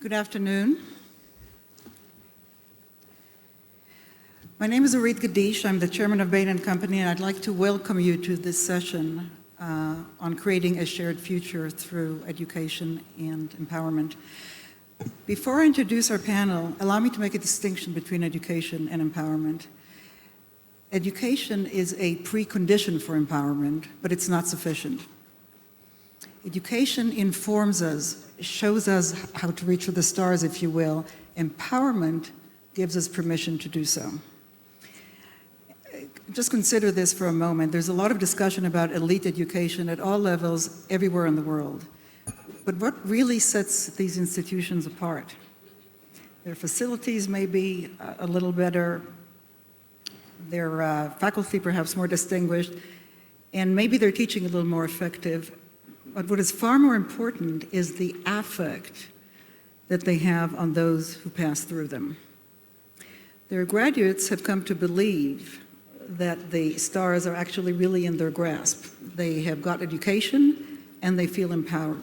Good afternoon. My name is Orit Gadiesh. I'm the chairman of Bain and Company, and I'd like to welcome you to this session on creating a shared future through education and empowerment. Before I introduce our panel, allow me to make a distinction between education and empowerment. Education is a precondition for empowerment, but it's not sufficient. Education informs us, shows us how to reach for the stars, if you will. Empowerment gives us permission to do so. Just consider this for a moment. There's a lot of discussion about elite education at all levels, everywhere in the world. But what really sets these institutions apart? Their facilities may be a little better, their faculty perhaps more distinguished, and maybe their teaching a little more effective. But what is far more important is the affect that they have on those who pass through them. Their graduates have come to believe that the stars are actually really in their grasp. They have got education and they feel empowered.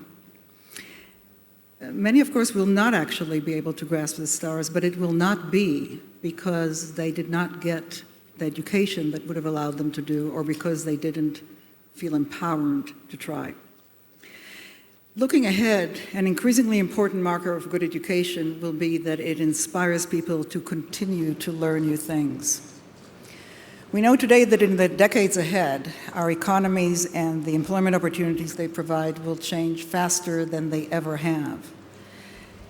Many, of course, will not actually be able to grasp the stars, but it will not be because they did not get the education that would have allowed them to do, or because they didn't feel empowered to try. Looking ahead, an increasingly important marker of good education will be that it inspires people to continue to learn new things. We know today that in the decades ahead, our economies and the employment opportunities they provide will change faster than they ever have.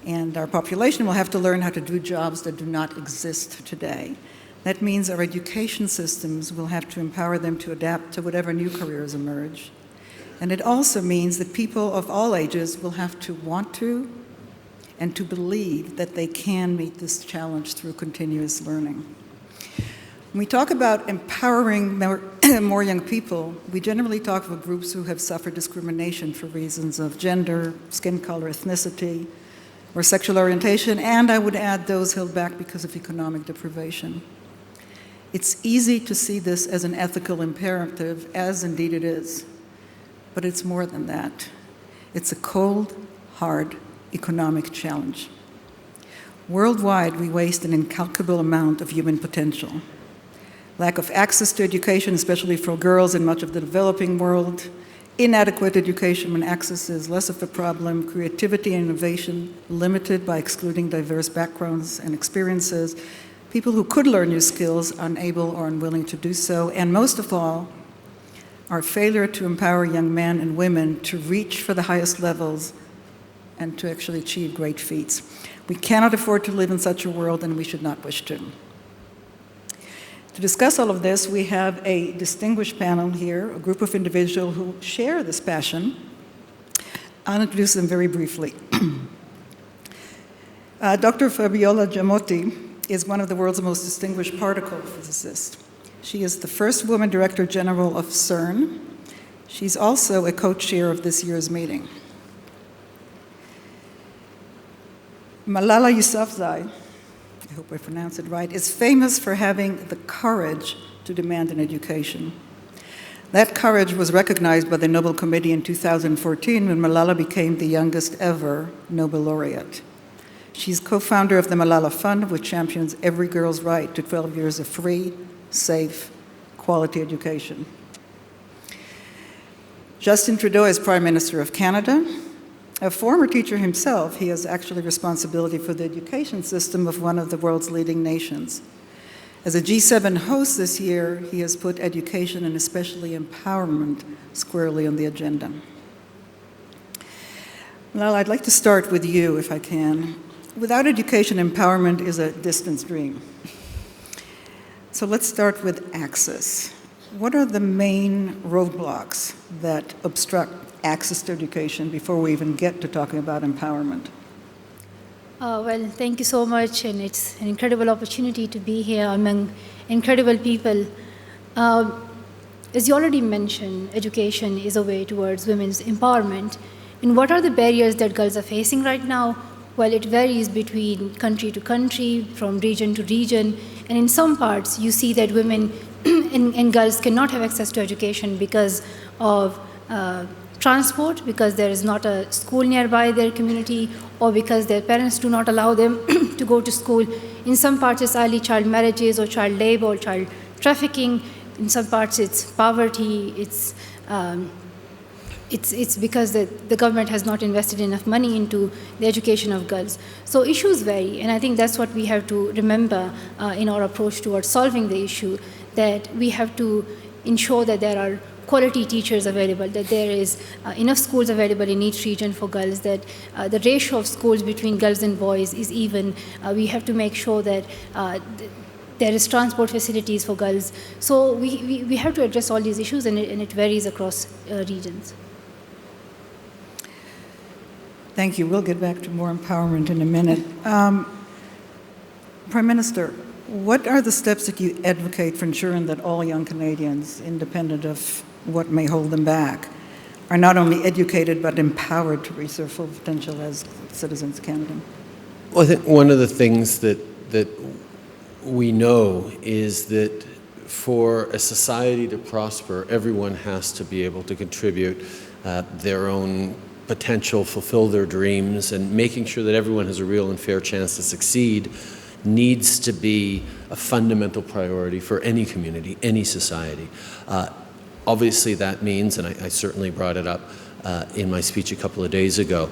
And our population will have to learn how to do jobs that do not exist today. That means our education systems will have to empower them to adapt to whatever new careers emerge. And it also means that people of all ages will have to want to and to believe that they can meet this challenge through continuous learning. When we talk about empowering more young people, we generally talk of groups who have suffered discrimination for reasons of gender, skin color, ethnicity, or sexual orientation, and I would add those held back because of economic deprivation. It's easy to see this as an ethical imperative, as indeed it is, but it's more than that. It's a cold, hard economic challenge. Worldwide, we waste an incalculable amount of human potential. Lack of access to education, especially for girls in much of the developing world, inadequate education when access is less of a problem, creativity and innovation limited by excluding diverse backgrounds and experiences, people who could learn new skills unable or unwilling to do so, and most of all, our failure to empower young men and women to reach for the highest levels and to actually achieve great feats. We cannot afford to live in such a world, and we should not wish to. To discuss all of this, we have a distinguished panel here, a group of individuals who share this passion. I'll introduce them very briefly. Dr. Fabiola Gianotti is one of the world's most distinguished particle physicists. She is the first woman director general of CERN. She's also a co-chair of this year's meeting. Malala Yousafzai, I hope I pronounced it right, is famous for having the courage to demand an education. That courage was recognized by the Nobel Committee in 2014 when Malala became the youngest ever Nobel laureate. She's co-founder of the Malala Fund, which champions every girl's right to 12 years of free, safe, quality education. Justin Trudeau is Prime Minister of Canada. A former teacher himself, he has actually responsibility for the education system of one of the world's leading nations. As a G7 host this year, he has put education and especially empowerment squarely on the agenda. Well, I'd like to start with you, if I can. Without education, empowerment is a distant dream. So let's start with access. What are the main roadblocks that obstruct access to education before we even get to talking about empowerment? Well, thank you so much, and it's an incredible opportunity to be here among incredible people. As you already mentioned, education is a way towards women's empowerment. And what are the barriers that girls are facing right now? Well, it varies between country to country, from region to region, and in some parts you see that women and girls cannot have access to education because of transport because there is not a school nearby their community, or because their parents do not allow them to go to school. In some parts, it's early child marriages or child labor or child trafficking. In some parts, it's poverty. It's because the government has not invested enough money into the education of girls. So issues vary, and I think that's what we have to remember in our approach towards solving the issue, that we have to ensure that there are quality teachers available, that there is enough schools available in each region for girls, that the ratio of schools between girls and boys is even. We have to make sure that there is transport facilities for girls. So we have to address all these issues, and it varies across regions. Thank you. We'll get back to more empowerment in a minute. Prime Minister, what are the steps that you advocate for ensuring that all young Canadians, independent of what may hold them back, are not only educated but empowered to reach their full potential as citizens of Canada? Well, I think one of the things that we know is that for a society to prosper, everyone has to be able to contribute their own potential, fulfill their dreams, and making sure that everyone has a real and fair chance to succeed needs to be a fundamental priority for any community, any society. Obviously that means, and I certainly brought it up in my speech a couple of days ago,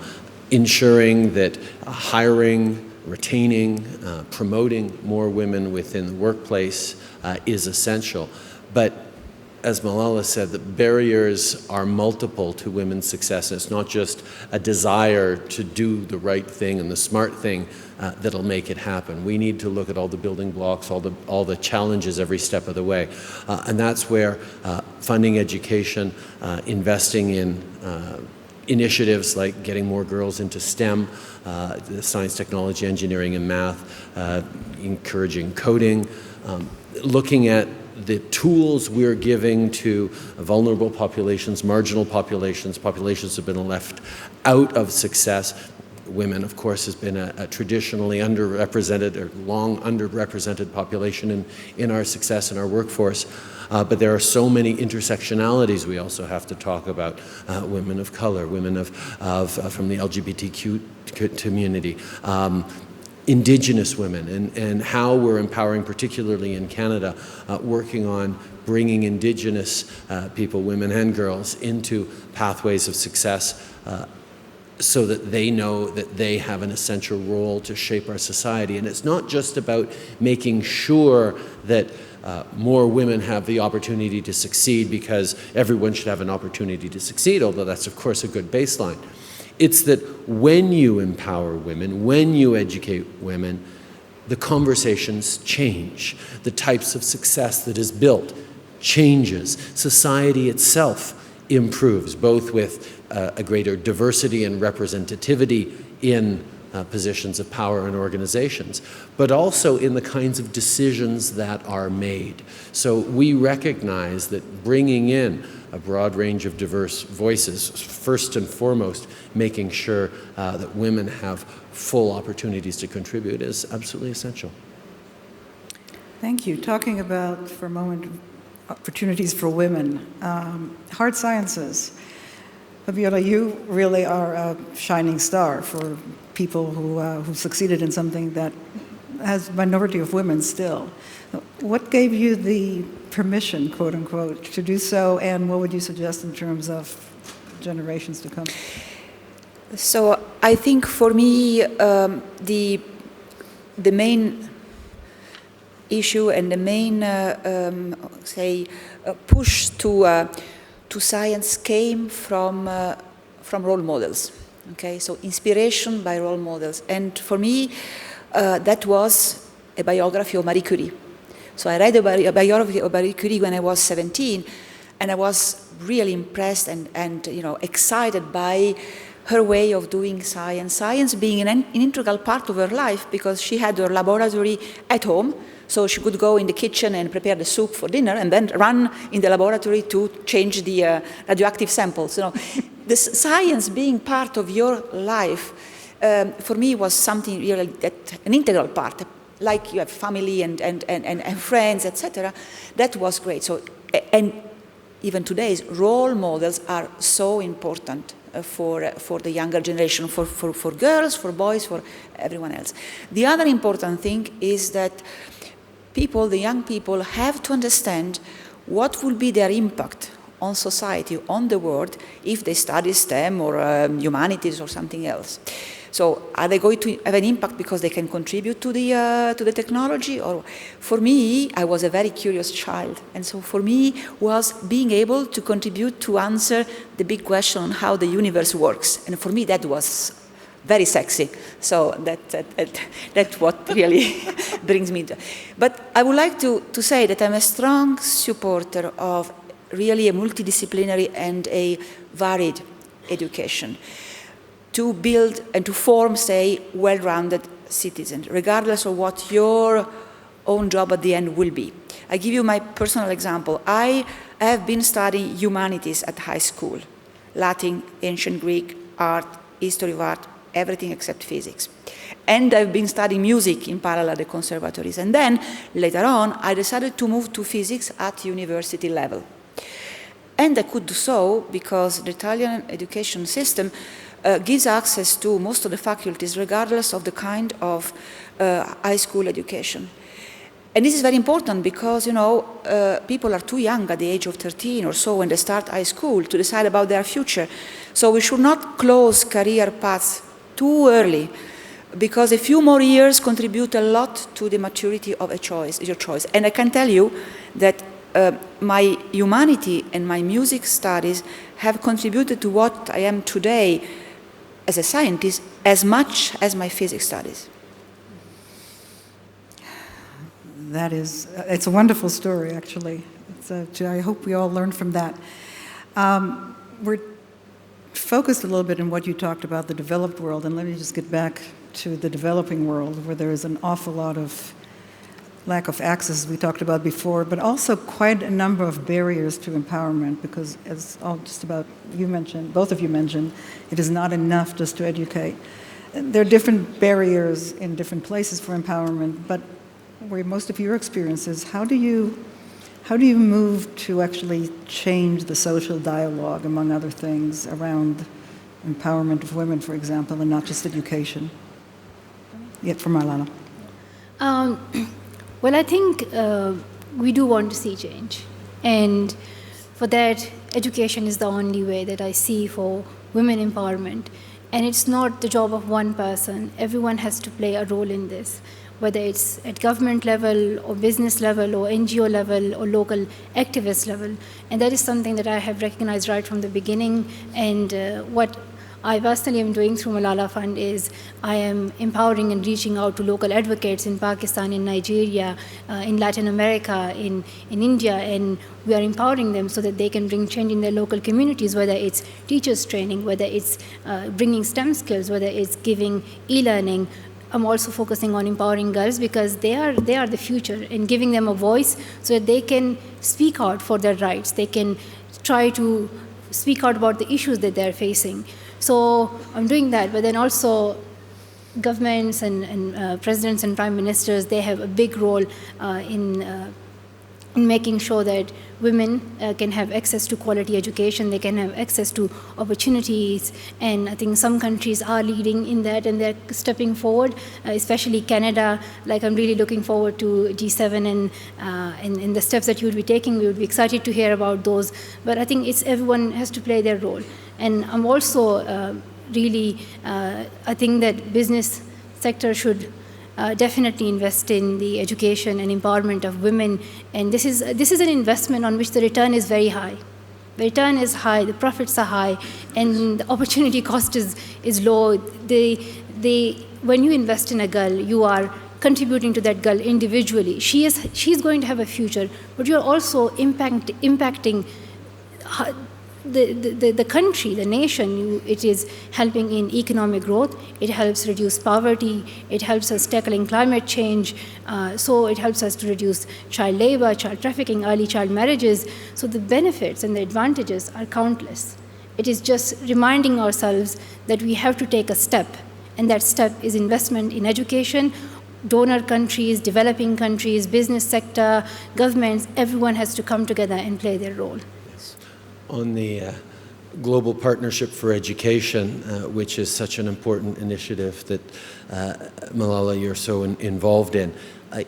ensuring that hiring, retaining, promoting more women within the workplace is essential. But as Malala said, the barriers are multiple to women's success. It's not just a desire to do the right thing and the smart thing that'll make it happen. We need to look at all the building blocks, all the challenges every step of the way. And that's where funding education, investing in initiatives like getting more girls into STEM, the science, technology, engineering, and math, encouraging coding, looking at the tools we're giving to vulnerable populations, marginal populations, populations that have been left out of success. Women, of course, has been a traditionally underrepresented or long underrepresented population in our success in our workforce. But there are so many intersectionalities we also have to talk about. Women of color, women from the LGBTQ community, Indigenous women, and how we're empowering, particularly in Canada, working on bringing Indigenous people, women and girls, into pathways of success so that they know that they have an essential role to shape our society. And it's not just about making sure that more women have the opportunity to succeed, because everyone should have an opportunity to succeed, although that's of course a good baseline. It's that when you empower women, when you educate women, the conversations change. The types of success that is built changes. Society itself improves, both with a greater diversity and representativity in positions of power and organizations, but also in the kinds of decisions that are made. So we recognize that bringing in a broad range of diverse voices, first and foremost, making sure that women have full opportunities to contribute is absolutely essential. Thank you. Talking about, for a moment, opportunities for women. Hard sciences. Fabiola, you really are a shining star for people who succeeded in something that has a minority of women still. What gave you the permission, quote unquote, to do so, and what would you suggest in terms of generations to come? So I think for me, the main issue and the main, push to science came from role models. Okay, so inspiration by role models, and for me, that was a biography of Marie Curie. So I read a biography of Marie Curie when I was 17, and I was really impressed and excited by her way of doing science. Science being an integral part of her life, because she had her laboratory at home, so she could go in the kitchen and prepare the soup for dinner, and then run in the laboratory to change the radioactive samples. This science being part of your life, for me, was something really an integral part. Like you have family and friends, etc. That was great. So, and even today's role models are so important for the younger generation, for girls, for boys, for everyone else. The other important thing is that people, the young people, have to understand what will be their impact on society, on the world, if they study STEM or humanities or something else. So are they going to have an impact because they can contribute to the technology? Or for me, I was a very curious child. And so for me was being able to contribute to answer the big question on how the universe works. And for me, that was very sexy. So that's what really brings me to. But I would like to say that I'm a strong supporter of really a multidisciplinary and a varied education, to build and to form, say, well-rounded citizens, regardless of what your own job at the end will be. I give you my personal example. I have been studying humanities at high school, Latin, ancient Greek, art, history of art, everything except physics. And I've been studying music in parallel at the conservatories. And then, later on, I decided to move to physics at university level. And I could do so because the Italian education system gives access to most of the faculties regardless of the kind of high school education. And this is very important because, you know, people are too young at the age of 13 or so when they start high school to decide about their future. So we should not close career paths too early, because a few more years contribute a lot to the maturity of your choice. And I can tell you that my humanity and my music studies have contributed to what I am today as a scientist as much as my physics studies. That is, it's a wonderful story, actually. I hope we all learn from that. We're focused a little bit on what you talked about, the developed world, and let me just get back to the developing world, where there is an awful lot of lack of access, we talked about before, but also quite a number of barriers to empowerment, because as just about you mentioned, both of you mentioned, it is not enough just to educate. There are different barriers in different places for empowerment, but where most of your experiences, how do you move to actually change the social dialogue, among other things, around empowerment of women, for example, and not just education? Yet for Malala. Well, I think we do want to see change. And for that, education is the only way that I see for women empowerment. And it's not the job of one person. Everyone has to play a role in this, whether it's at government level or business level or NGO level or local activist level. And that is something that I have recognized right from the beginning. And what I personally am doing through Malala Fund is I am empowering and reaching out to local advocates in Pakistan, in Nigeria, in Latin America, in India, and we are empowering them so that they can bring change in their local communities, whether it's teachers training, whether it's bringing STEM skills, whether it's giving e-learning. I'm also focusing on empowering girls because they are the future, and giving them a voice so that they can speak out for their rights. They can try to speak out about the issues that they're facing. So I'm doing that, but then also governments and presidents and prime ministers, they have a big role in making sure that women can have access to quality education, they can have access to opportunities, and I think some countries are leading in that and they're stepping forward, especially Canada. Like, I'm really looking forward to G7 and the steps that you would be taking. We would be excited to hear about those, but I think everyone has to play their role. And I'm also really, I think that business sector should definitely invest in the education and empowerment of women. And this is an investment on which the return is very high. The return is high, the profits are high, and the opportunity cost is low. When you invest in a girl, you are contributing to that girl individually. She's going to have a future, but you're also impacting the country, the nation. It is helping in economic growth, it helps reduce poverty, it helps us tackling climate change, so it helps us to reduce child labor, child trafficking, early child marriages. So the benefits and the advantages are countless. It is just reminding ourselves that we have to take a step, and that step is investment in education. Donor countries, developing countries, business sector, governments, everyone has to come together and play their role. on the Global Partnership for Education, which is such an important initiative that, Malala, you're so involved in.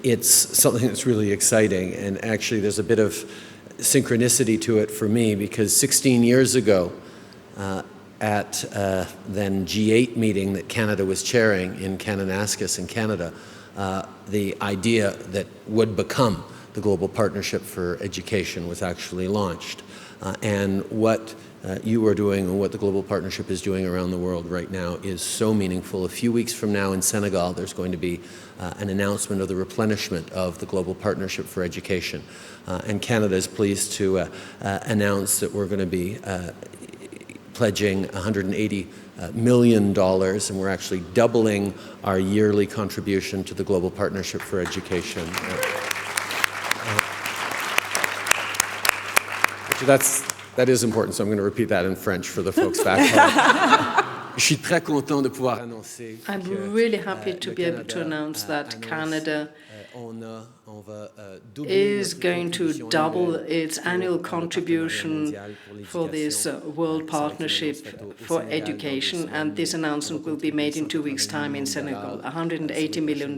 It's something that's really exciting, and actually there's a bit of synchronicity to it for me, because 16 years ago, at then G8 meeting that Canada was chairing in Kananaskis in Canada, the idea that would become the Global Partnership for Education was actually launched. And what you are doing and what the Global Partnership is doing around the world right now is so meaningful. A few weeks from now in Senegal, there's going to be an announcement of the replenishment of the Global Partnership for Education. And Canada is pleased to announce that we're going to be pledging $180 million, and we're actually doubling our yearly contribution to the Global Partnership for Education. That is important, so I'm going to repeat that in French for the folks back home. Je suis très content de pouvoir annoncer. I'm really happy to be able to announce that Canada is going to double its annual contribution for this World Partnership for Education, and this announcement will be made in 2 weeks' time in Senegal. $180 million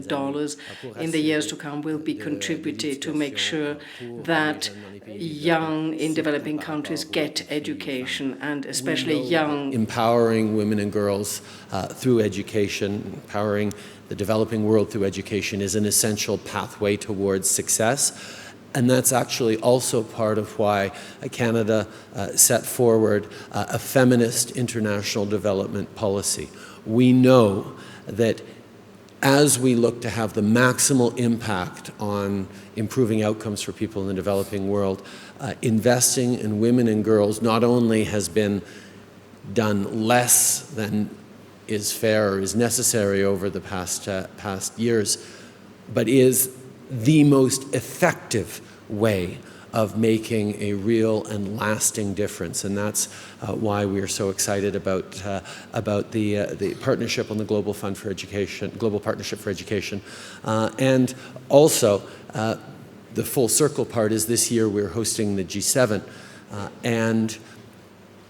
in the years to come will be contributed to make sure that young in developing countries get education, and especially young. Empowering women and girls through education, empowering the developing world through education is an essential pathway towards success. And that's actually also part of why Canada set forward a feminist international development policy. We know that as we look to have the maximal impact on improving outcomes for people in the developing world, investing in women and girls not only has been done less than is fair or is necessary over the past years, but is the most effective way of making a real and lasting difference. And that's why we are so excited about the partnership on the Global Fund for Education, Global Partnership for Education. And also, the full circle part is this year we're hosting the G7. And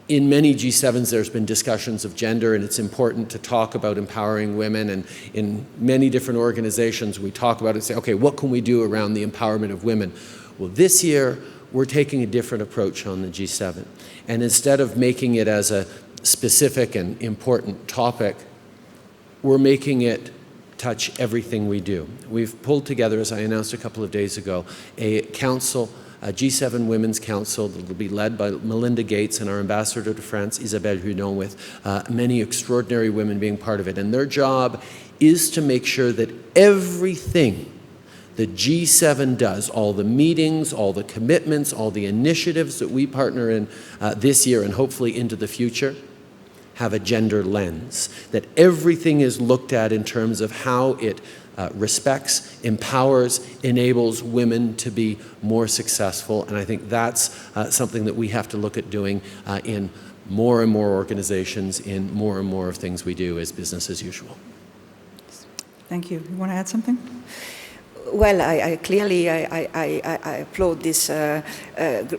in many G7s, there's been discussions of gender, and it's important to talk about empowering women. And in many different organizations, we talk about it and say, okay, what can we do around the empowerment of women? Well, this year, we're taking a different approach on the G7. And instead of making it as a specific and important topic, we're making it touch everything we do. We've pulled together, as I announced a couple of days ago, a council, a G7 Women's Council that will be led by Melinda Gates and our ambassador to France, Isabelle Hudon, with many extraordinary women being part of it. And their job is to make sure that everything the G7 does, all the meetings, all the commitments, all the initiatives that we partner in this year and hopefully into the future, have a gender lens, that everything is looked at in terms of how it respects, empowers, enables women to be more successful. And I think that's something that we have to look at doing in more and more organizations, in more and more of things we do as business as usual. Thank you. You want to add something? Well, I clearly applaud this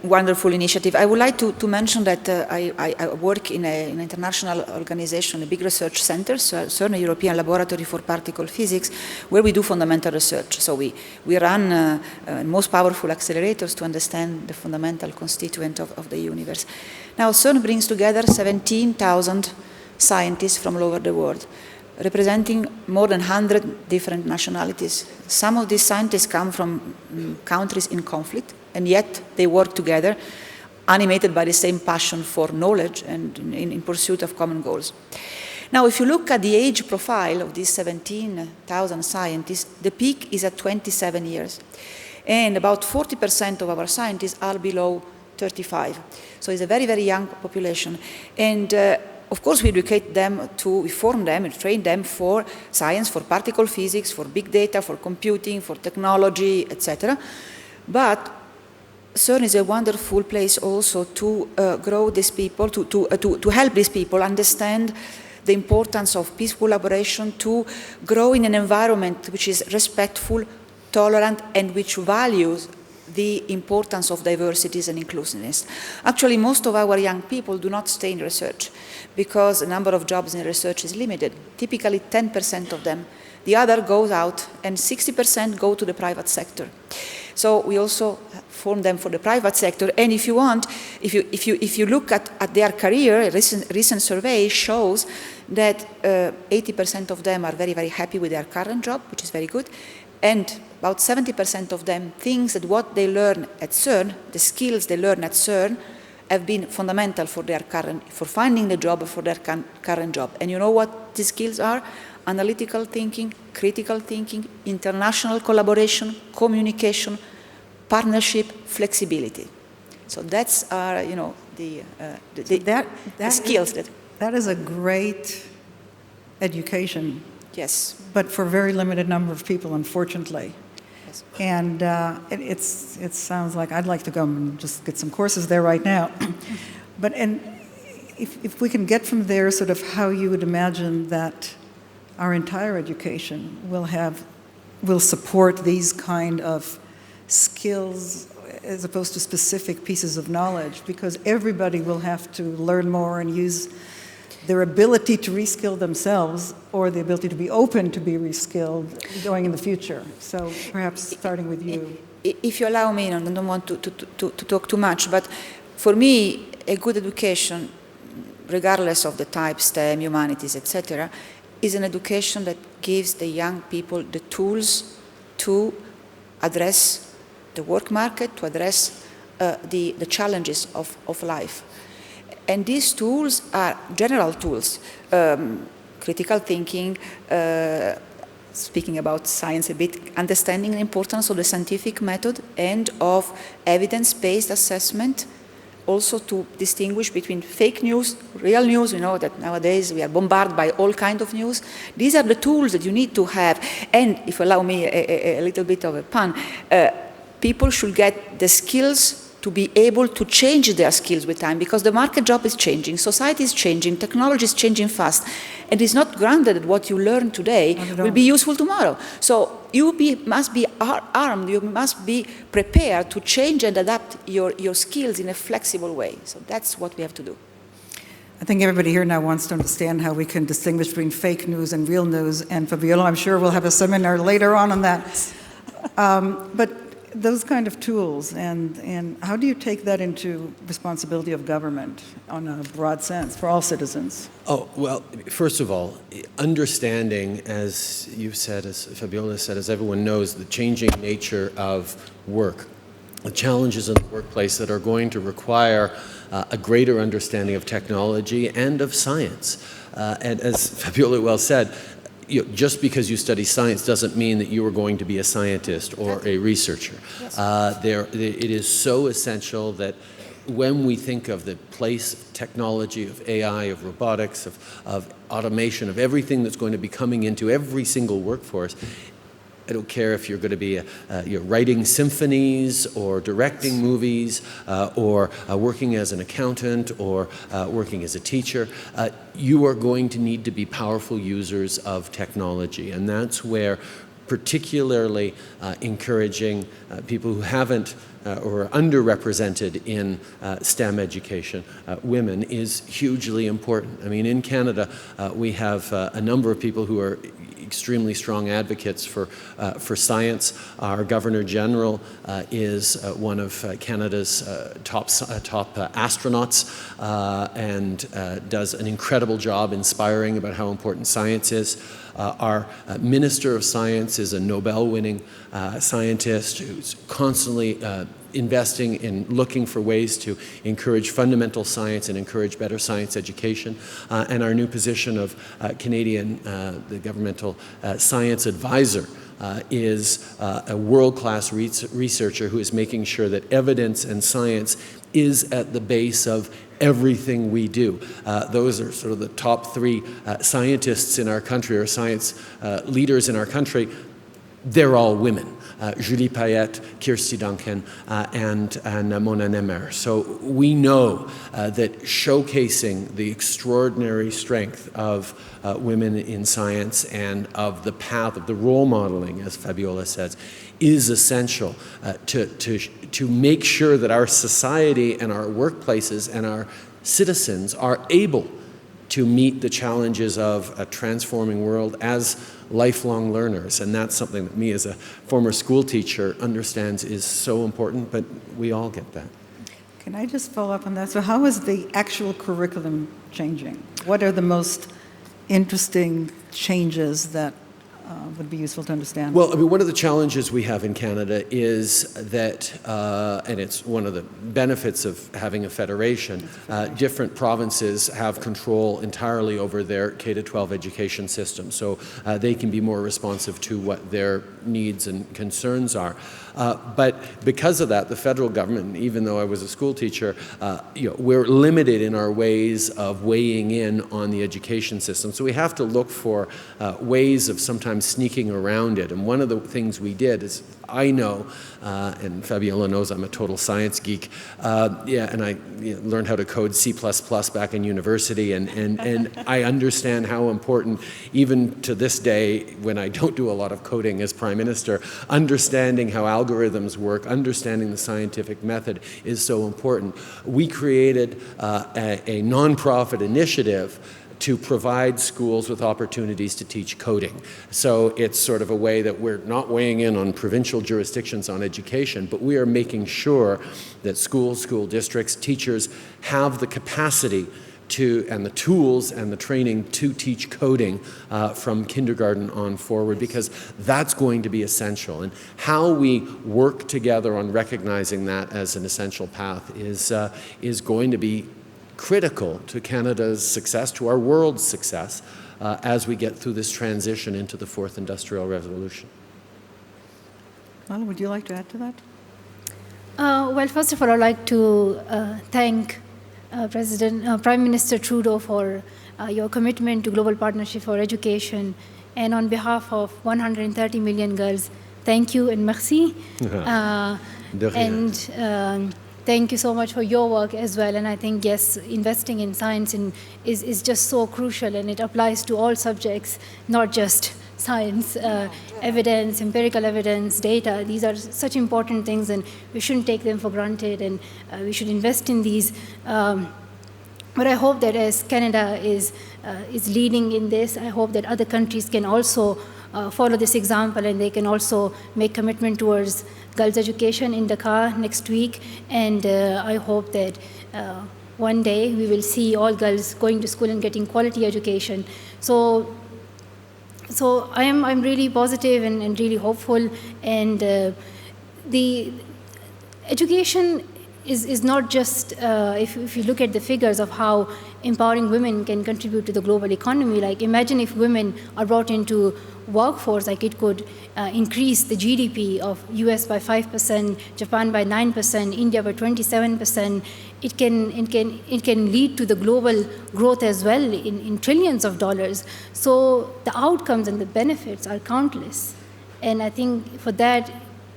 wonderful initiative. I would like to mention that I work in an international organization, a big research center, CERN, a European Laboratory for Particle Physics, where we do fundamental research. So we run most powerful accelerators to understand the fundamental constituent of the universe. Now, CERN brings together 17,000 scientists from all over the world, representing more than 100 different nationalities. Some of these scientists come from countries in conflict, and yet they work together, animated by the same passion for knowledge and in pursuit of common goals. Now, if you look at the age profile of these 17,000 scientists, the peak is at 27 years. And about 40% of our scientists are below 35. So it's a very, very young population. And of course, we educate them we form them and train them for science, for particle physics, for big data, for computing, for technology, etc. But CERN is a wonderful place also to grow these people, to help these people understand the importance of peace collaboration, to grow in an environment which is respectful, tolerant, and which values the importance of diversities and inclusiveness. Actually, most of our young people do not stay in research because the number of jobs in research is limited. Typically 10% of them. The other goes out and 60% go to the private sector. So we also form them for the private sector. And if you want, if you look at their career, a recent survey shows that 80% of them are very, very happy with their current job, which is very good. And about 70% of them think that what they learn at CERN, the skills they learn at CERN, have been fundamental for finding the job, for their current job. And you know what these skills are? Analytical thinking, critical thinking, international collaboration, communication, partnership, flexibility. So that's our, the skills that. That is a great education. Yes. But for a very limited number of people, unfortunately. Yes. And it sounds like I'd like to go and just get some courses there right now. But if we can get from there sort of how you would imagine that our entire education will support these kind of skills as opposed to specific pieces of knowledge, because everybody will have to learn more and use their ability to reskill themselves or the ability to be open to be reskilled going in the future. So perhaps starting with you. If you allow me, and I don't want to talk too much, but for me, a good education, regardless of the type, STEM, humanities, etc., is an education that gives the young people the tools to address the work market, to address the challenges of life. And these tools are general tools, critical thinking, speaking about science a bit, understanding the importance of the scientific method and of evidence-based assessment, also to distinguish between fake news, real news. We know that nowadays we are bombarded by all kinds of news. These are the tools that you need to have. And if you allow me a little bit of a pun, people should get the skills to be able to change their skills with time, because the market job is changing, society is changing, technology is changing fast, and it's not granted that what you learn today will be useful tomorrow. So you must be armed, you must be prepared to change and adapt your skills in a flexible way. So that's what we have to do. I think everybody here now wants to understand how we can distinguish between fake news and real news, and Fabiola, I'm sure we'll have a seminar later on that. But those kind of tools, and how do you take that into responsibility of government on a broad sense for all citizens? Oh, well, first of all, understanding, as you've said, as Fabiola said, as everyone knows, the changing nature of work, the challenges in the workplace that are going to require a greater understanding of technology and of science. And as Fabiola well said, just because you study science doesn't mean that you are going to be a scientist or a researcher. Yes. It is so essential that when we think of the place of technology, of AI, of robotics, of automation, of everything that's going to be coming into every single workforce, I don't care if you're going to be you're writing symphonies or directing movies or working as an accountant or working as a teacher. You are going to need to be powerful users of technology. And that's where particularly encouraging people who haven't or are underrepresented in STEM education, women, is hugely important. I mean, in Canada, we have a number of people who are extremely strong advocates for science. Our Governor General is one of Canada's top astronauts and does an incredible job inspiring about how important science is. Our Minister of Science is a Nobel-winning scientist who's constantly investing in looking for ways to encourage fundamental science and encourage better science education. And our new position of Canadian, the governmental science advisor, is a world-class researcher who is making sure that evidence and science is at the base of everything we do. Those are sort of the top three scientists in our country, or science leaders in our country. They're all women. Julie Payette, Kirsty Duncan, and Mona Nemer. So we know that showcasing the extraordinary strength of women in science and of the path of the role modeling, as Fabiola says, is essential to make sure that our society and our workplaces and our citizens are able to meet the challenges of a transforming world as lifelong learners. And that's something that me as a former school teacher understands is so important, but we all get that. Can I just follow up on that? So how is the actual curriculum changing? What are the most interesting changes that would be useful to understand? Well, I mean, one of the challenges we have in Canada is that, and it's one of the benefits of having a federation, different provinces have control entirely over their K-12 education system, so they can be more responsive to what their needs and concerns are. But because of that, the federal government, even though I was a school teacher, we're limited in our ways of weighing in on the education system. So we have to look for ways of sometimes sneaking around it. And one of the things we did is, I know, and Fabiola knows I'm a total science geek, and I learned how to code C++ back in university, and I understand how important, even to this day, when I don't do a lot of coding as Prime Minister, understanding how algorithms work, understanding the scientific method is so important. We created a nonprofit initiative to provide schools with opportunities to teach coding. So it's sort of a way that we're not weighing in on provincial jurisdictions on education, but we are making sure that schools, school districts, teachers have the capacity to, and the tools and the training to teach coding from kindergarten on forward, because that's going to be essential. And how we work together on recognizing that as an essential path is going to be critical to Canada's success, to our world's success, as we get through this transition into the fourth industrial revolution. Malala, would you like to add to that? Well, first of all, I'd like to thank Prime Minister Trudeau for your commitment to global partnership for education. And on behalf of 130 million girls, thank you and merci. Thank you so much for your work as well. And I think, yes, investing in science is just so crucial, and it applies to all subjects, not just science, evidence, empirical evidence, data. These are such important things, and we shouldn't take them for granted, and we should invest in these. But I hope that as Canada is leading in this, I hope that other countries can also follow this example, and they can also make commitment towards girls' education in Dakar next week. And I hope that one day we will see all girls going to school and getting quality education. So I'm really positive and really hopeful. And the education is not just, if you look at the figures of how empowering women can contribute to the global economy, like imagine if women are brought into workforce, like it could increase the GDP of US by 5%, Japan by 9%, India by 27%. It can lead to the global growth as well in trillions of dollars. So the outcomes and the benefits are countless. And I think for that,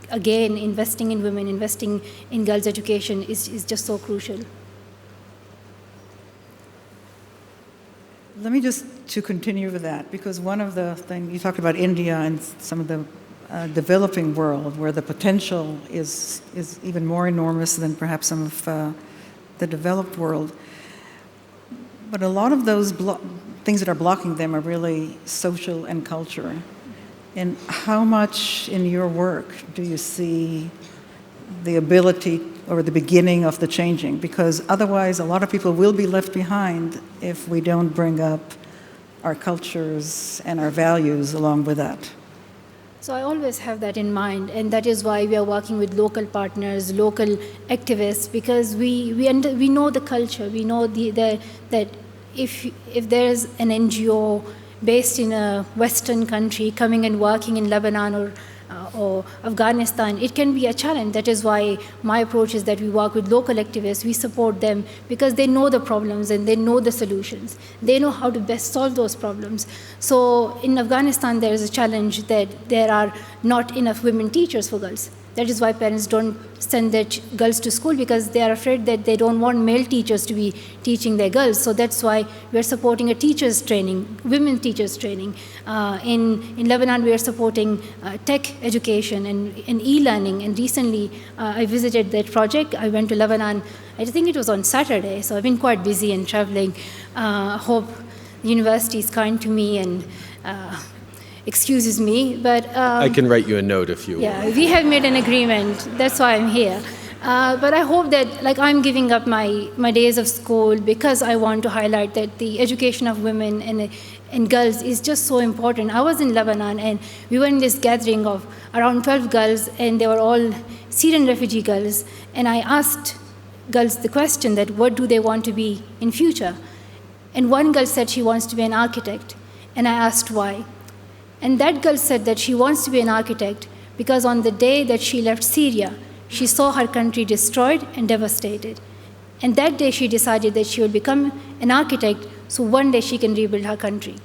again, investing in women, investing in girls' education is just so crucial. Let me just to continue with that, because one of the things you talked about India and some of the developing world where the potential is even more enormous than perhaps some of the developed world. But a lot of those things that are blocking them are really social and culture. And how much in your work do you see the ability or the beginning of the changing? Because otherwise a lot of people will be left behind if we don't bring up our cultures and our values along with that. So I always have that in mind, and that is why we are working with local partners, local activists, because we know the culture. We know that if there's an NGO based in a Western country coming and working in Lebanon or Afghanistan, it can be a challenge. That is why my approach is that we work with local activists, we support them because they know the problems and they know the solutions. They know how to best solve those problems. So in Afghanistan, there is a challenge that there are not enough women teachers for girls. That is why parents don't send their girls to school, because they are afraid that they don't want male teachers to be teaching their girls. So that's why we're supporting a teachers training, women teachers training. In Lebanon, we are supporting tech education and e-learning. And recently, I visited that project. I went to Lebanon, I think it was on Saturday. So I've been quite busy and traveling. Hope the university is kind to me and excuses me, but I can write you a note if you yeah, we have made an agreement. That's why I'm here. But I hope that, like, I'm giving up my days of school because I want to highlight that the education of women and girls is just so important. I was in Lebanon, and we were in this gathering of around 12 girls, and they were all Syrian refugee girls. And I asked girls the question that what do they want to be in future? And one girl said she wants to be an architect. And I asked why. And that girl said that she wants to be an architect because on the day that she left Syria, she saw her country destroyed and devastated. And that day she decided that she would become an architect so one day she can rebuild her country.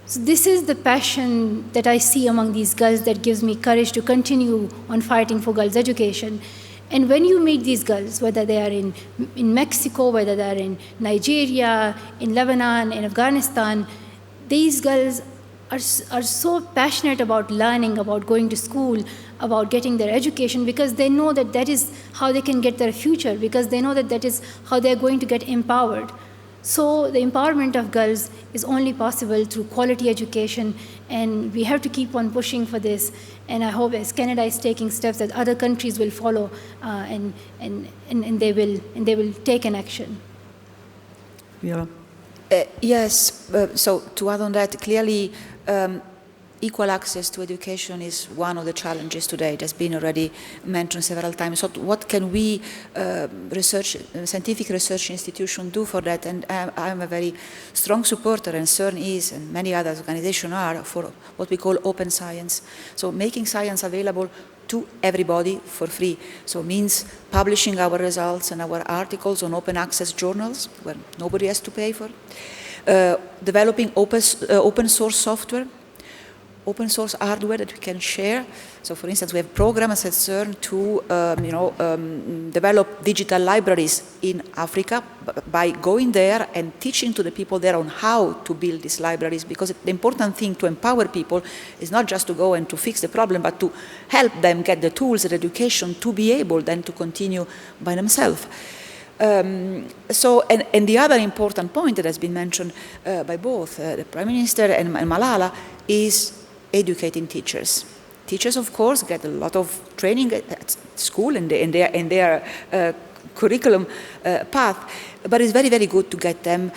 So this is the passion that I see among these girls that gives me courage to continue on fighting for girls' education. And when you meet these girls, whether they are in Mexico, whether they are in Nigeria, in Lebanon, in Afghanistan, these girls are so passionate about learning, about going to school, about getting their education, because they know that that is how they can get their future, because they know that that is how they're going to get empowered. So the empowerment of girls is only possible through quality education, and we have to keep on pushing for this. And I hope as Canada is taking steps that other countries will follow, and they will take an action. Yeah. Yes, so to add on that, clearly equal access to education is one of the challenges today. It has been already mentioned several times. So what can we, scientific research institutions, do for that? And I'm a very strong supporter, and CERN is, and many other organizations are, for what we call open science. So making science available to everybody for free. So it means publishing our results and our articles on open access journals where nobody has to pay for. Developing open source software, open source hardware that we can share. So for instance, we have programs at CERN to develop digital libraries in Africa by going there and teaching to the people there on how to build these libraries, because the important thing to empower people is not just to go and to fix the problem, but to help them get the tools and education to be able then to continue by themselves. And the other important point that has been mentioned by both the Prime Minister and Malala is educating teachers. Teachers, of course, get a lot of training at school and in their curriculum path, but it's very, very good to get them,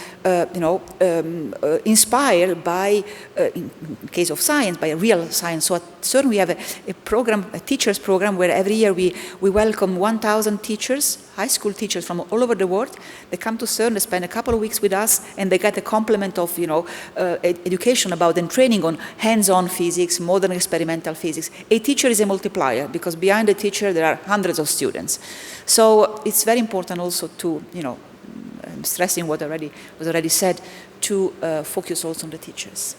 inspired by, in case of science, by real science. So at CERN we have a program, a teachers program, where every year we welcome 1,000 teachers, high school teachers from all over the world. They come to CERN, they spend a couple of weeks with us, and they get a complement of, education about and training on hands-on physics, modern experimental physics. A teacher is a multiplier, because behind the teacher there are hundreds of students. So it's very important also to, I'm stressing what was already said, to focus also on the teachers.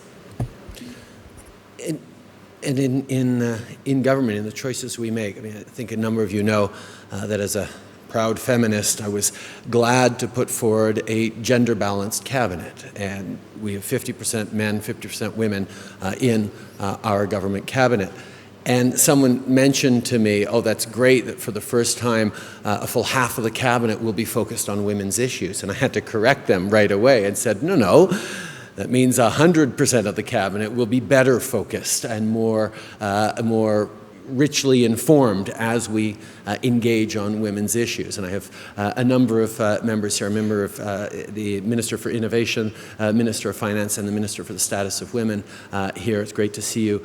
And in government, in the choices we make, I mean, I think a number of you know that as a proud feminist, I was glad to put forward a gender-balanced cabinet, and we have 50% men, 50% women in our government cabinet. And someone mentioned to me, oh, that's great that for the first time a full half of the cabinet will be focused on women's issues. And I had to correct them right away and said, no, that means 100% of the cabinet will be better focused and more richly informed as we engage on women's issues. And I have a number of members here, a member of the Minister for Innovation, Minister of Finance, and the Minister for the Status of Women here. It's great to see you.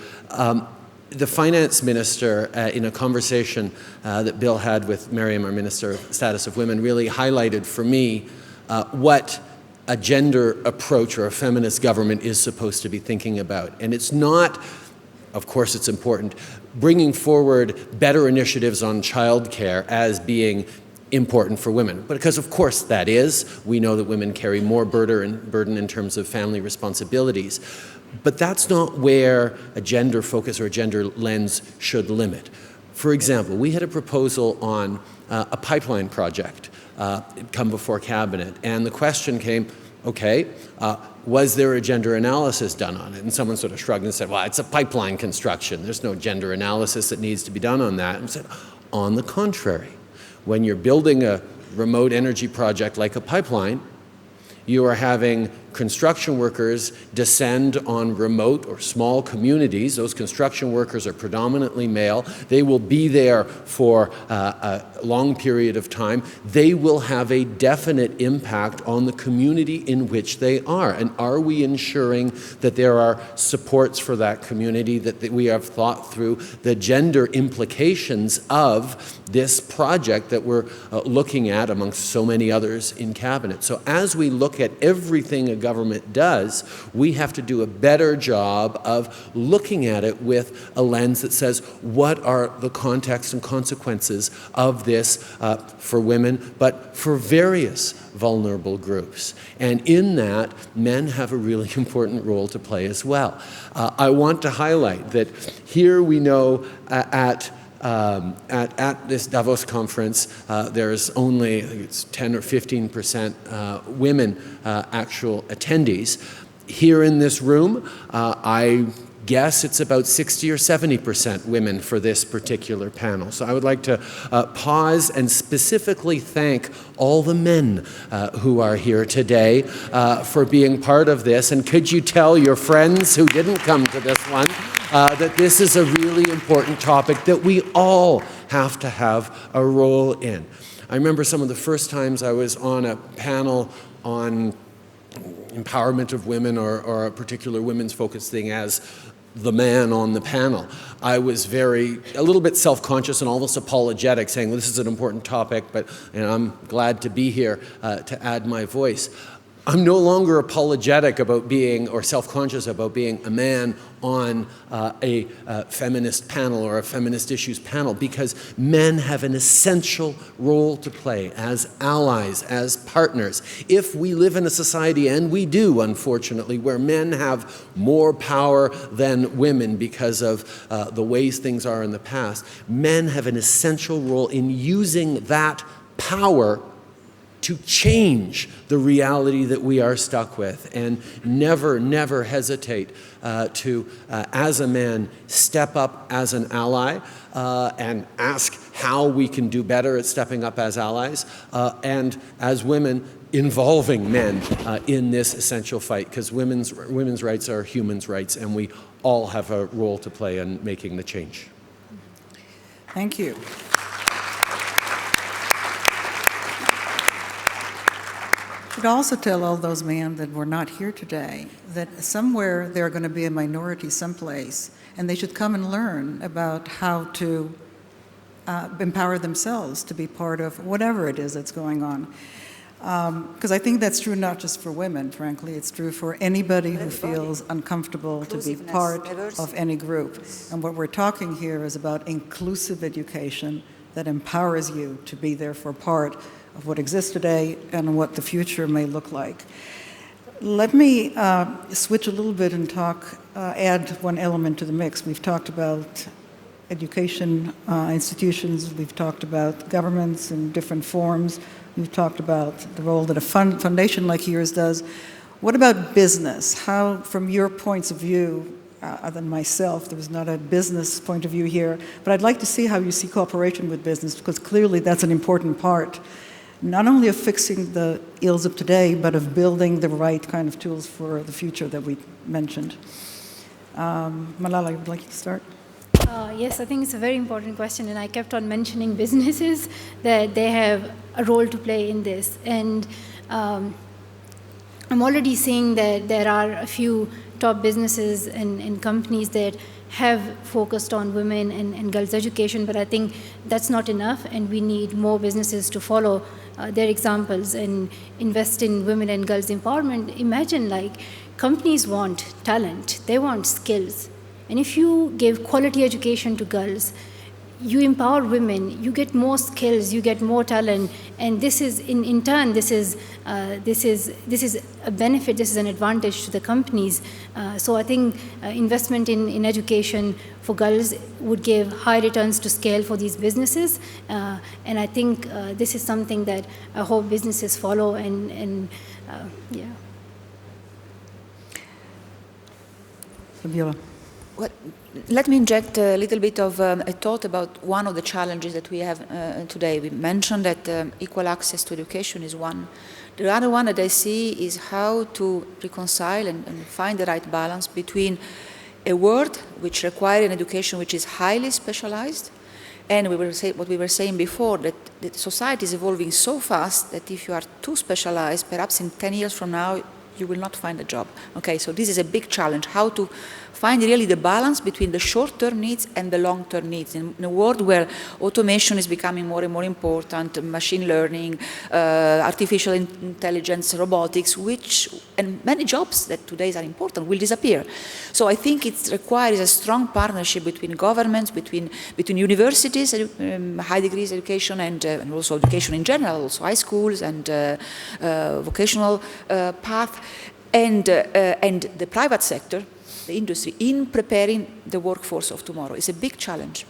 The finance minister, in a conversation that Bill had with Miriam, our Minister of Status of Women, really highlighted for me what a gender approach or a feminist government is supposed to be thinking about. And it's not, of course it's important, bringing forward better initiatives on childcare as being important for women. But because of course that is, we know that women carry more burden in terms of family responsibilities. But that's not where a gender focus or a gender lens should limit. For example, we had a proposal on a pipeline project come before Cabinet, and the question came, okay, was there a gender analysis done on it? And someone sort of shrugged and said, well, it's a pipeline construction. There's no gender analysis that needs to be done on that. And said, on the contrary, when you're building a remote energy project like a pipeline, you are having construction workers descend on remote or small communities. Those construction workers are predominantly male. They will be there for a long period of time. They will have a definite impact on the community in which they are. And are we ensuring that there are supports for that community, that we have thought through the gender implications of this project that we're looking at amongst so many others in Cabinet? So as we look at everything a government does, we have to do a better job of looking at it with a lens that says, what are the context and consequences of this for women, but for various vulnerable groups? And in that, men have a really important role to play as well. I want to highlight that here we know at this Davos conference, there's only, I think it's 10 or 15% women actual attendees. Here in this room, I guess it's about 60 or 70% women for this particular panel. So I would like to pause and specifically thank all the men who are here today for being part of this. And could you tell your friends who didn't come to this one that this is a really important topic that we all have to have a role in. I remember some of the first times I was on a panel on empowerment of women or a particular women's focused thing as the man on the panel. I was a little bit self-conscious and almost apologetic, saying, well, this is an important topic, but I'm glad to be here to add my voice. I'm no longer apologetic about being, or self-conscious about being, a man on a feminist panel or a feminist issues panel, because men have an essential role to play as allies, as partners. If we live in a society, and we do, unfortunately, where men have more power than women because of the ways things are in the past, men have an essential role in using that power to change the reality that we are stuck with, and never, never hesitate to, as a man, step up as an ally and ask how we can do better at stepping up as allies, and as women, involving men in this essential fight, because women's rights are humans' rights, and we all have a role to play in making the change. Thank you. I should also tell all those men that were not here today that somewhere they're going to be a minority someplace, and they should come and learn about how to empower themselves to be part of whatever it is that's going on. Because I think that's true not just for women, frankly. It's true for anybody who feels uncomfortable to be part of any group. And what we're talking here is about inclusive education that empowers you to be there for part of what exists today and what the future may look like. Let me switch a little bit and add one element to the mix. We've talked about education institutions, we've talked about governments in different forms, we've talked about the role that a foundation like yours does. What about business? How, from your points of view, other than myself, there was not a business point of view here, but I'd like to see how you see cooperation with business, because clearly that's an important part, not only of fixing the ills of today, but of building the right kind of tools for the future that we mentioned. Malala, I would like you to start. Yes, I think it's a very important question, and I kept on mentioning businesses, that they have a role to play in this. And I'm already seeing that there are a few top businesses and companies that have focused on women and girls' education, but I think that's not enough, and we need more businesses to follow their examples and invest in women and girls' empowerment. Imagine, like, companies want talent, they want skills. And if you give quality education to girls, you empower women, you get more skills, you get more talent, and this is, in turn, this is a benefit, this is an advantage to the companies. So I think investment in education for girls would give high returns to scale for these businesses, and I think this is something that I hope businesses follow, and yeah. Fabiola. Well, let me inject a little bit of a thought about one of the challenges that we have today. We mentioned that equal access to education is one. The other one that I see is how to reconcile and find the right balance between a world which requires an education which is highly specialized, and what we were saying before, that the society is evolving so fast that if you are too specialized, perhaps in 10 years from now, you will not find a job. Okay, so this is a big challenge, how to find really the balance between the short-term needs and the long-term needs. In a world where automation is becoming more and more important, machine learning, artificial intelligence, robotics, and many jobs that today are important will disappear. So I think it requires a strong partnership between governments, between universities, high degrees education, and also education in general, also high schools and vocational path, and the private sector, the industry, in preparing the workforce of tomorrow. It's a big challenge.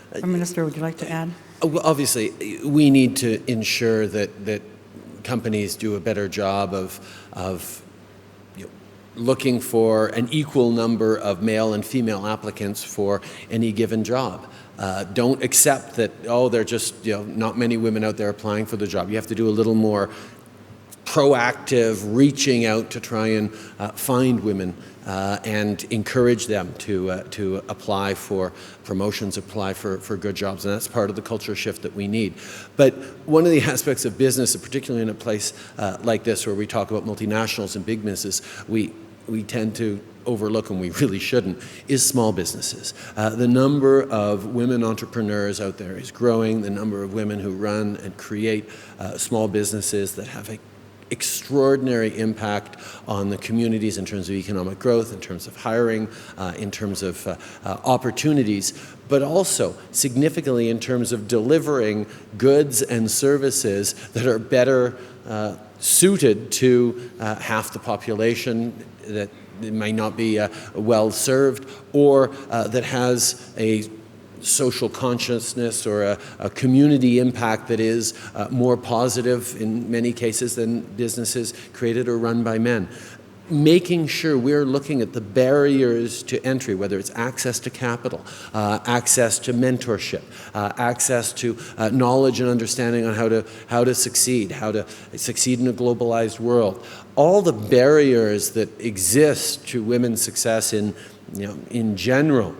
Prime Minister, would you like to add? Well, obviously, we need to ensure that companies do a better job of looking for an equal number of male and female applicants for any given job. Don't accept that, there are just not many women out there applying for the job. You have to do a little more proactive reaching out to try and find women and encourage them to apply for promotions, apply for good jobs, and that's part of the culture shift that we need. But one of the aspects of business, particularly in a place like this where we talk about multinationals and big businesses, we tend to overlook, and we really shouldn't, is small businesses. The number of women entrepreneurs out there is growing. The number of women who run and create small businesses that have a extraordinary impact on the communities in terms of economic growth, in terms of hiring, in terms of opportunities, but also significantly in terms of delivering goods and services that are better suited to half the population that may not be well served, or that has a social consciousness or a community impact that is more positive in many cases than businesses created or run by men. Making sure we're looking at the barriers to entry, whether it's access to capital, access to mentorship, access to knowledge and understanding on how to succeed in a globalized world. All the barriers that exist to women's success in general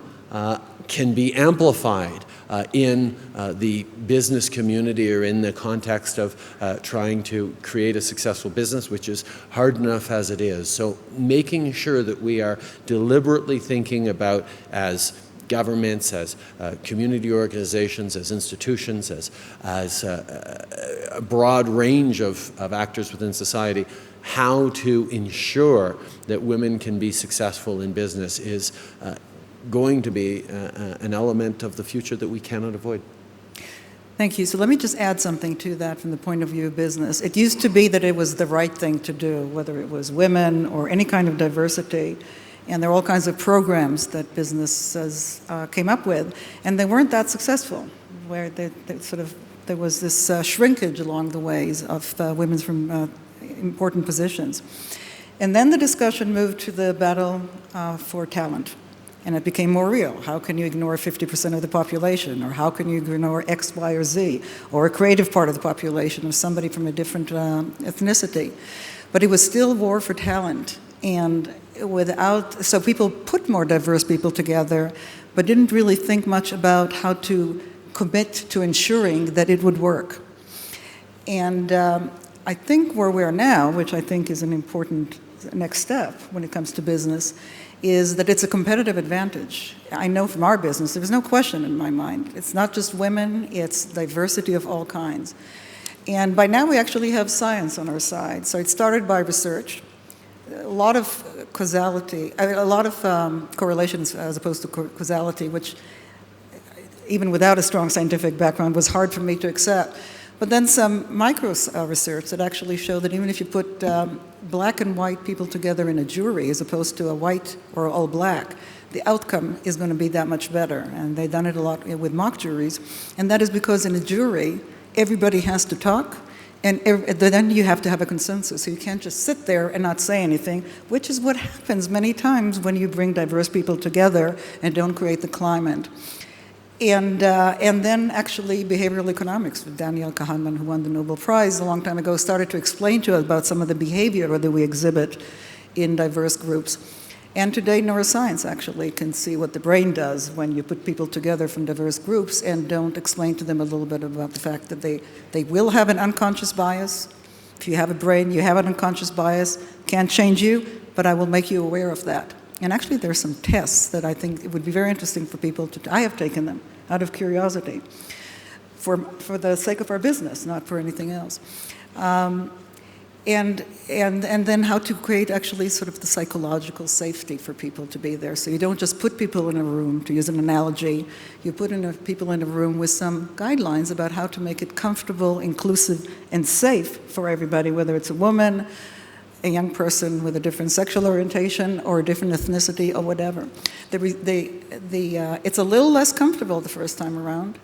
can be amplified in the business community or in the context of trying to create a successful business, which is hard enough as it is. So making sure that we are deliberately thinking about, as governments, as community organizations, as institutions, as a broad range of actors within society, how to ensure that women can be successful in business is going to be an element of the future that we cannot avoid. Thank you. So let me just add something to that from the point of view of business. It used to be that it was the right thing to do, whether it was women or any kind of diversity. And there are all kinds of programs that businesses came up with, and they weren't that successful, where there was this shrinkage along the ways of women from important positions. And then the discussion moved to the battle for talent. And it became more real. How can you ignore 50% of the population? Or how can you ignore X, Y, or Z? Or a creative part of the population, or somebody from a different ethnicity? But it was still war for talent. And so people put more diverse people together, but didn't really think much about how to commit to ensuring that it would work. And I think where we are now, which I think is an important next step when it comes to business, is that it's a competitive advantage. I know from our business, there's no question in my mind. It's not just women, it's diversity of all kinds. And by now we actually have science on our side. So it started by research. a lot of causality, a lot of correlations as opposed to causality, which even without a strong scientific background was hard for me to accept. But then some micro research that actually show that even if you put black and white people together in a jury as opposed to a white or all black, the outcome is going to be that much better. And they've done it a lot with mock juries. And that is because in a jury, everybody has to talk, and then you have to have a consensus. So you can't just sit there and not say anything, which is what happens many times when you bring diverse people together and don't create the climate. And then actually behavioral economics with Daniel Kahneman, who won the Nobel Prize a long time ago, started to explain to us about some of the behavior that we exhibit in diverse groups. And today neuroscience actually can see what the brain does when you put people together from diverse groups and don't explain to them a little bit about the fact that they will have an unconscious bias. If you have a brain, you have an unconscious bias, can't change you, but I will make you aware of that. And actually there's some tests that I think it would be very interesting for people to, I have taken them out of curiosity for the sake of our business, not for anything else. And then how to create actually sort of the psychological safety for people to be there. So you don't just put people in a room, to use an analogy, you put people in a room with some guidelines about how to make it comfortable, inclusive, and safe for everybody, whether it's a woman, a young person with a different sexual orientation or a different ethnicity or whatever. It's a little less comfortable the first time around,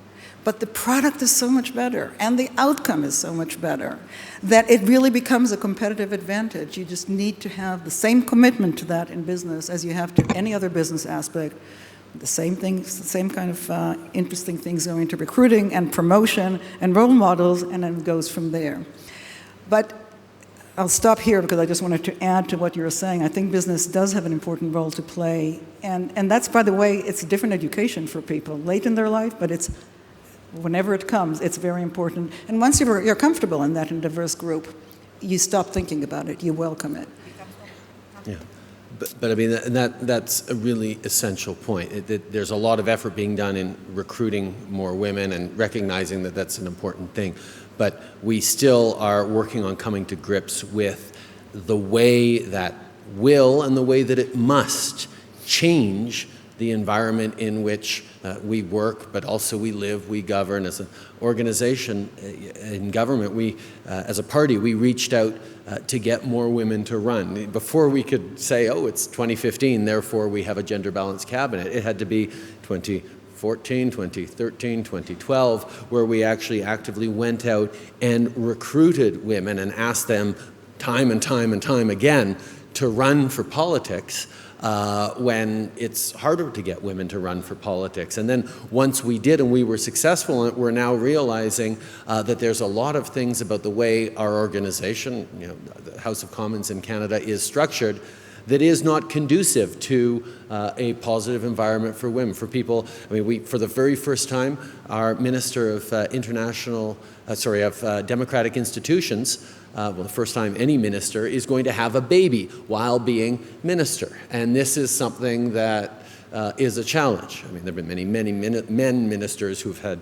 but the product is so much better and the outcome is so much better that it really becomes a competitive advantage. You just need to have the same commitment to that in business as you have to any other business aspect. The same things, the same kind of interesting things go into recruiting and promotion and role models, and then it goes from there. But I'll stop here because I just wanted to add to what you were saying. I think business does have an important role to play. And that's, by the way, it's a different education for people late in their life, but it's whenever it comes, it's very important. And once you're comfortable in that in a diverse group, you stop thinking about it, you welcome it. Yeah. But I mean, that's a really essential point. There's a lot of effort being done in recruiting more women and recognizing that that's an important thing. But we still are working on coming to grips with the way that will and the way that it must change the environment in which we work, but also we live, we govern. As an organization in government, we, as a party, we reached out to get more women to run. Before we could say, oh, it's 2015, therefore we have a gender-balanced cabinet, it had to be 2014, 2013, 2012, where we actually actively went out and recruited women and asked them time and time and time again to run for politics when it's harder to get women to run for politics. And then once we did and we were successful, we're now realizing that there's a lot of things about the way our organization, the House of Commons in Canada, is structured that is not conducive to a positive environment for women, for people. I mean, for the very first time, our Minister of Democratic Institutions, the first time any minister is going to have a baby while being minister. And this is something that is a challenge. I mean, there have been many men ministers who've had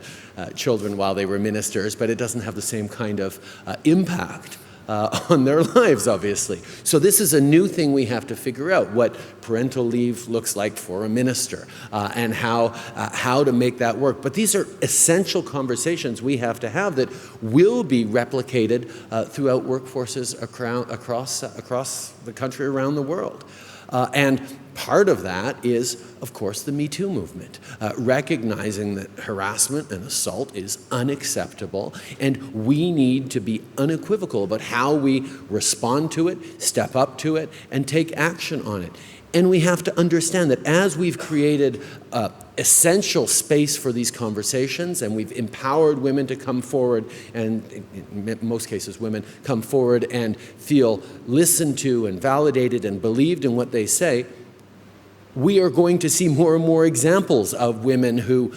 children while they were ministers, but it doesn't have the same kind of impact on their lives, obviously. So this is a new thing we have to figure out, what parental leave looks like for a minister and how to make that work. But these are essential conversations we have to have that will be replicated throughout workforces across the country, around the world. And part of that is, of course, the Me Too movement, recognizing that harassment and assault is unacceptable, and we need to be unequivocal about how we respond to it, step up to it, and take action on it. And we have to understand that as we've created essential space for these conversations, and we've empowered women to come forward, and in most cases women come forward and feel listened to and validated and believed in what they say, we are going to see more and more examples of women who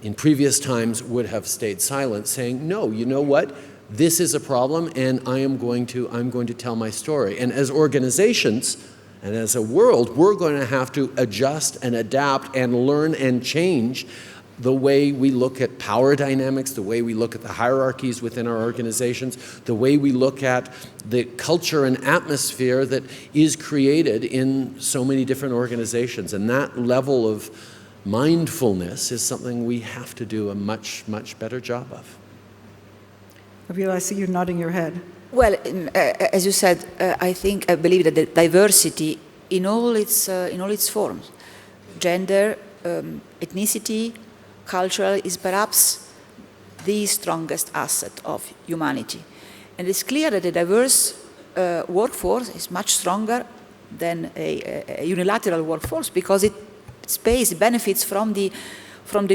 in previous times would have stayed silent, saying, no, you know what? This is a problem, and I'm going to tell my story. And as organizations, and as a world, we're going to have to adjust and adapt and learn and change the way we look at power dynamics, the way we look at the hierarchies within our organizations, the way we look at the culture and atmosphere that is created in so many different organizations. And that level of mindfulness is something we have to do a much, much better job of. Fabiola, I see you nodding your head. Well, as you said, I believe that the diversity in all its forms, gender, ethnicity, cultural, is perhaps the strongest asset of humanity. And it's clear that a diverse workforce is much stronger than a unilateral workforce, because it benefits from the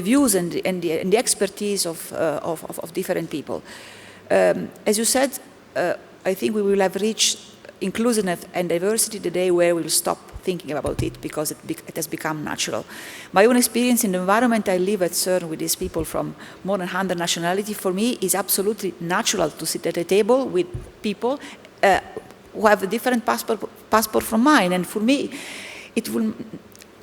views and the expertise of different people. As you said, I think we will have reached inclusiveness and diversity the day where we'll stop thinking about it, because it has become natural. My own experience in the environment I live at CERN with these people from more than 100 nationalities, for me, is absolutely natural to sit at a table with people who have a different passport from mine. And for me,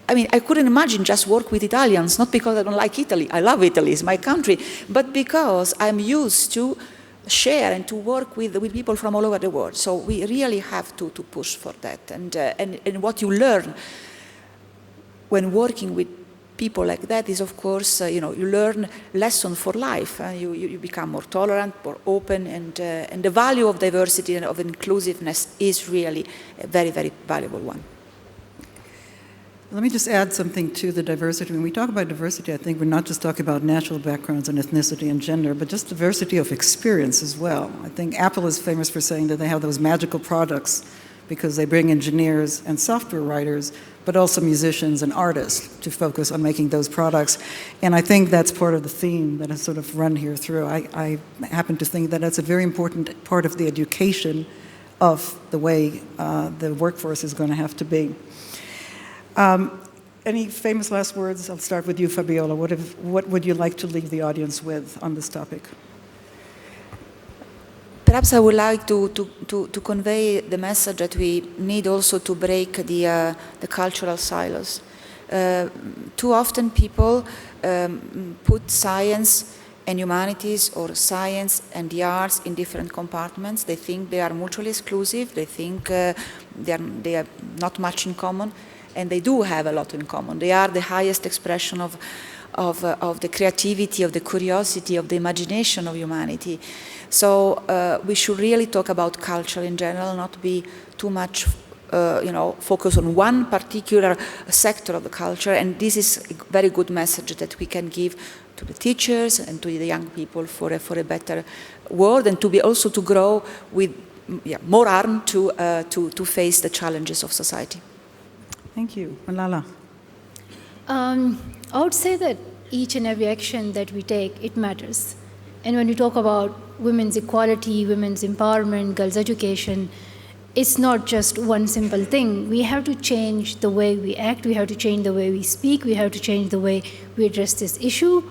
I couldn't imagine just work with Italians, not because I don't like Italy. I love Italy, it's my country, but because I'm used to share and to work with people from all over the world. So we really have to push for that. And what you learn when working with people like that is, of course, you learn lessons for life. You become more tolerant, more open, and the value of diversity and of inclusiveness is really a very, very valuable one. Let me just add something to the diversity. When we talk about diversity, I think we're not just talking about national backgrounds and ethnicity and gender, but just diversity of experience as well. I think Apple is famous for saying that they have those magical products because they bring engineers and software writers, but also musicians and artists to focus on making those products. And I think that's part of the theme that has sort of run here through. I happen to think that that's a very important part of the education of the way the workforce is going to have to be. Any famous last words? I'll start with you, Fabiola. What would you like to leave the audience with on this topic? Perhaps I would like to convey the message that we need also to break the cultural silos. Too often people put science and humanities or science and the arts in different compartments. They think they are mutually exclusive. They think they have not much in common. And they do have a lot in common. They are the highest expression of the creativity, of the curiosity, of the imagination of humanity. So we should really talk about culture in general, not be too much focus on one particular sector of the culture. And this is a very good message that we can give to the teachers and to the young people for a better world, and to grow with more armed to face the challenges of society. Thank you. Malala. I would say that each and every action that we take, it matters. And when we talk about women's equality, women's empowerment, girls' education, it's not just one simple thing. We have to change the way we act, we have to change the way we speak, we have to change the way we address this issue.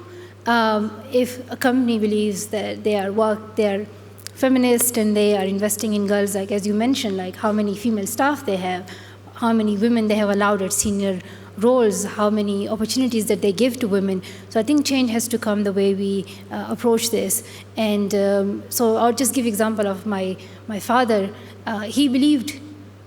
If a company believes that they are feminist and they are investing in girls, like as you mentioned, like how many female staff they have, how many women they have allowed at senior roles, how many opportunities that they give to women. So I think change has to come the way we approach this. And so I'll just give example of my father. He believed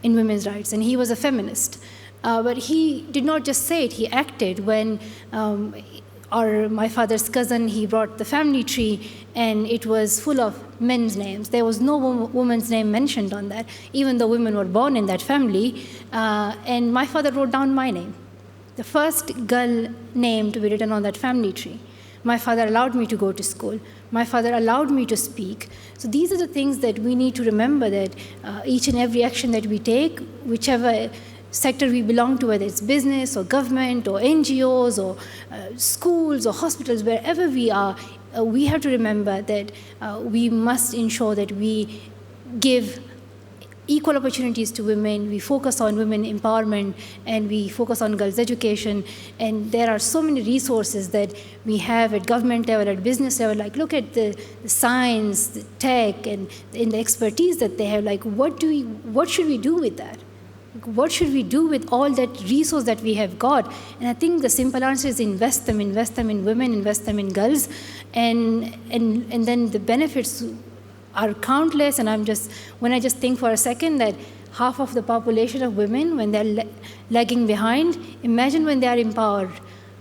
in women's rights and he was a feminist. But he did not just say it, he acted. When my father's cousin, he brought the family tree and it was full of men's names. There was no woman's name mentioned on that, even though women were born in that family. And my father wrote down my name, the first girl name to be written on that family tree. My father allowed me to go to school. My father allowed me to speak. So these are the things that we need to remember, that each and every action that we take, whichever sector we belong to, whether it's business or government or NGOs or schools or hospitals, wherever we are, we have to remember that we must ensure that we give equal opportunities to women, we focus on women empowerment, and we focus on girls' education. And there are so many resources that we have at government level, at business level. Like, look at the science, the tech, and the expertise that they have. Like, what should we do with that? What should we do with all that resource that we have got? And I think the simple answer is invest them in women, invest them in girls, and then the benefits are countless. And when I just think for a second that half of the population of women, when they're lagging behind, imagine when they are empowered,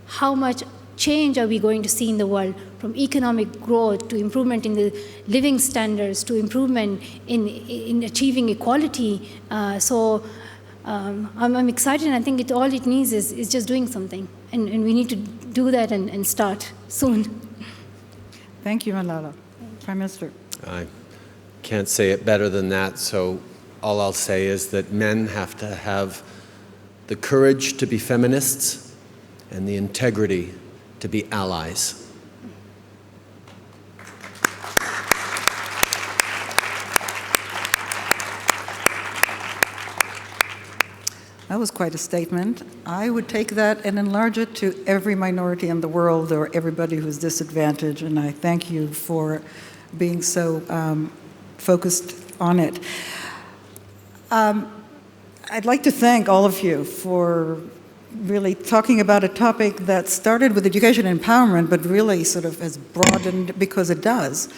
how much change are we going to see in the world, from economic growth to improvement in the living standards to improvement in achieving equality. I'm excited, and I think all it needs is just doing something. And we need to do that and start soon. Thank you, Malala. Prime Minister. I can't say it better than that, so all I'll say is that men have to have the courage to be feminists and the integrity to be allies. That was quite a statement. I would take that and enlarge it to every minority in the world or everybody who's disadvantaged, and I thank you for being so focused on it. I'd like to thank all of you for really talking about a topic that started with education and empowerment, but really sort of has broadened, because it does,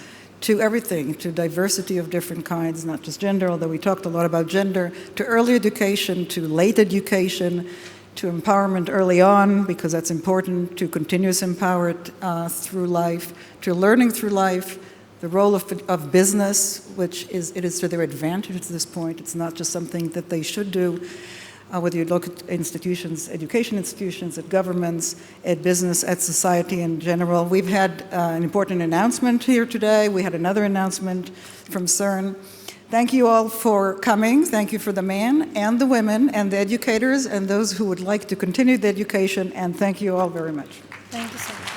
to everything, to diversity of different kinds, not just gender, although we talked a lot about gender, to early education, to late education, to empowerment early on, because that's important, to continuous empowerment through life, to learning through life, the role of business, which it is to their advantage at this point. It's not just something that they should do. Whether you look at institutions, education institutions, at governments, at business, at society in general. We've had an important announcement here today. We had another announcement from CERN. Thank you all for coming. Thank you for the men and the women and the educators and those who would like to continue the education. And thank you all very much. Thank you so much.